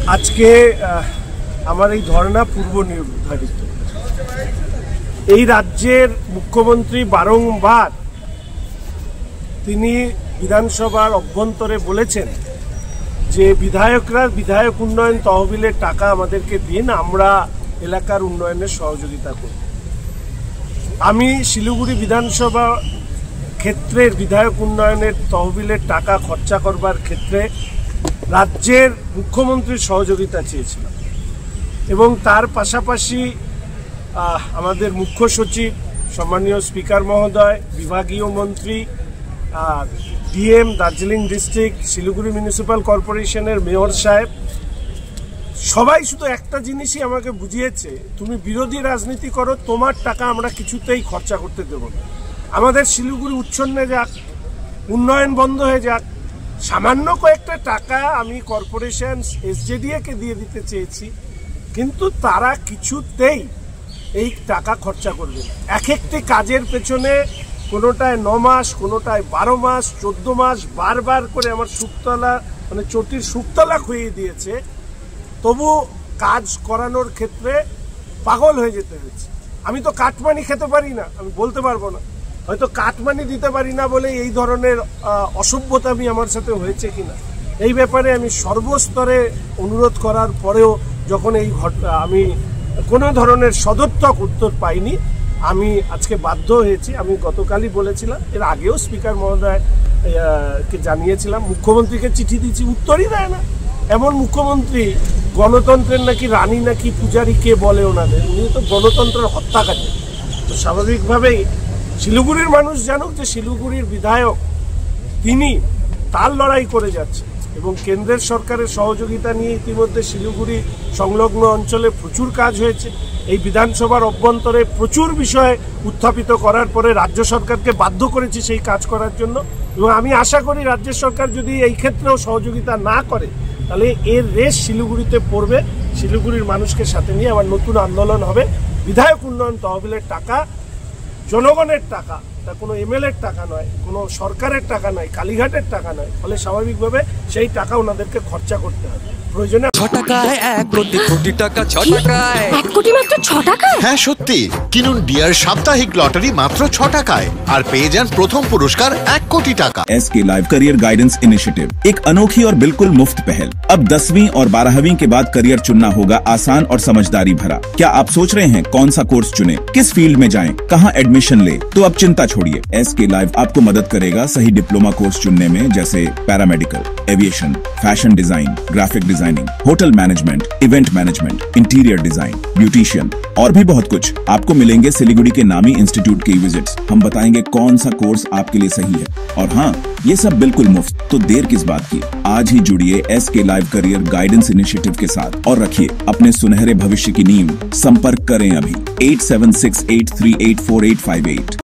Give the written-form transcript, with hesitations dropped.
আজকে আমার এই ধর্ণা পূর্ব নির্ধারিত। এই রাজ্যের মুখ্যমন্ত্রী বারংবার তিনি বিধানসভার অভ্যন্তরে বলেছেন যে বিধায়করা বিধায়ক উন্নয়ন তহবিলের টাকা আমাদেরকে দিন, আমরা এলাকার উন্নয়নের সহযোগিতা করব। আমি শিলিগুড়ি বিধানসভা ক্ষেত্রের বিধায়ক উন্নয়নের তহবিলের টাকা খরচা করবার ক্ষেত্রে রাজ্যের মুখ্যমন্ত্রীর সহযোগিতা চেয়েছিলাম এবং তার পাশাপাশি আমাদের মুখ্য সচিব, সম্মানীয় স্পিকার মহোদয়, বিভাগীয় মন্ত্রী, DM Darjeeling district, Siliguri municipal কর্পোরেশনের মেয়র সাহেব, সবাই শুধু একটা জিনিসই আমাকে বুঝিয়েছে, তুমি বিরোধী রাজনীতি করো, তোমার টাকা আমরা কিছুতেই খরচা করতে দেব না। আমাদের শিলিগুড়ি উচ্ছন্নে যাক, উন্নয়ন বন্ধ হয়ে যাক, সামান্য কয়েকটা টাকা আমি কর্পোরেশন এসজেডিএকে দিয়ে দিতে চেয়েছি, কিন্তু তারা কিছুতেই এই টাকা খরচা করবে না। এক একটি কাজের পেছনে কোনোটায় 9 মাস, কোনোটায় 12 মাস, 14 মাস বারবার করে আমার সুক্তলা মানে চটির সুক্তলা খুইয়ে দিয়েছে, তবু কাজ করানোর ক্ষেত্রে পাগল হয়ে যেতে হয়েছে। আমি তো কাটমানি খেতে পারি না, আমি বলতে পারবো না, হয়তো কাটমানি দিতে পারি না বলে এই ধরনের অসভ্যতামি আমার সাথে হয়েছে কিনা, এই ব্যাপারে আমি সর্বস্তরে অনুরোধ করার পরেও যখন আমি কোনো ধরনের সদর্থক উত্তর পাইনি, আমি আজকে বাধ্য হয়েছি। আমি গতকালই বলেছিলাম, এর আগেও স্পিকার মহোদয়কে জানিয়েছিলাম, মুখ্যমন্ত্রীকে চিঠি দিচ্ছি, উত্তরই দেয় না। এমন মুখ্যমন্ত্রী, গণতন্ত্রের নাকি রানী নাকি পূজারী কে বলে ওনাদের, উনি তো গণতন্ত্রের হত্যাকারী। তো স্বাভাবিকভাবেই শিলিগুড়ির মানুষ জানুক যে শিলিগুড়ির বিধায়ক তিনি তার লড়াই করে যাচ্ছে এবং কেন্দ্রের সরকারের সহযোগিতা নিয়ে ইতিমধ্যে শিলিগুড়ি সংলগ্ন অঞ্চলে প্রচুর কাজ হয়েছে। এই বিধানসভার অভ্যন্তরে প্রচুর বিষয় উত্থাপিত করার পরে রাজ্য সরকারকে বাধ্য করেছি সেই কাজ করার জন্য, এবং আমি আশা করি রাজ্য সরকার যদি এই ক্ষেত্রেও সহযোগিতা না করে তাহলে এর রেশ শিলিগুড়িতে পড়বে। শিলিগুড়ির মানুষকে সাথে নিয়ে আবার নতুন আন্দোলন হবে। বিধায়ক উন্নয়ন তহবিলের টাকা জনগণের টাকা, এটা কোনো এমএলএর টাকা নয়, কোনো সরকারের টাকা নয়, কালীঘাটের টাকা নয়, ফলে স্বাভাবিকভাবে সেই টাকা ওনাদেরকে খরচা করতে হবে। প্রয়োজনে 6 টাকায় 1 কোটি কোটি টাকা, 6 টাকায় 1 কোটি মাত্র 6 টাকায়। হ্যাঁ সত্যি, কিনুন ডিয়ার সাপ্তাহিক লটারি মাত্র 6 টাকায় আর পেয়ে যান প্রথম পুরস্কার 1 কোটি টাকা। SK live career guidance initiative एक अनोखी और बिल्कुल मुफ्त पहल। अब 10वीं और 12वीं के बाद करियर चुनना होगा आसान और समझदारी भरा। क्या आप सोच रहे हैं कौन सा कोर्स चुने, किस फील्ड में जाएं, कहां एडमिशन ले? तो अब चिंता छोड़िए, SK लाइव आपको मदद करेगा सही डिप्लोमा कोर्स चुनने में, जैसे paramedical, aviation, fashion design, graphic designing, hotel management, event management, interior design, beautician और भी बहुत कुछ। आपको मिलेंगे सिलीगुड़ी के नामी इंस्टीट्यूट की विजिट्स। हम बताएंगे कौन सा कोर्स आपके लिए सही है, और हाँ, ये सब बिल्कुल मुफ्त। तो देर किस बात की, आज ही जुड़िए SK live career guidance initiative के साथ और रखिए अपने सुनहरे भविष्य की नींव। संपर्क करें अभी 8768384858।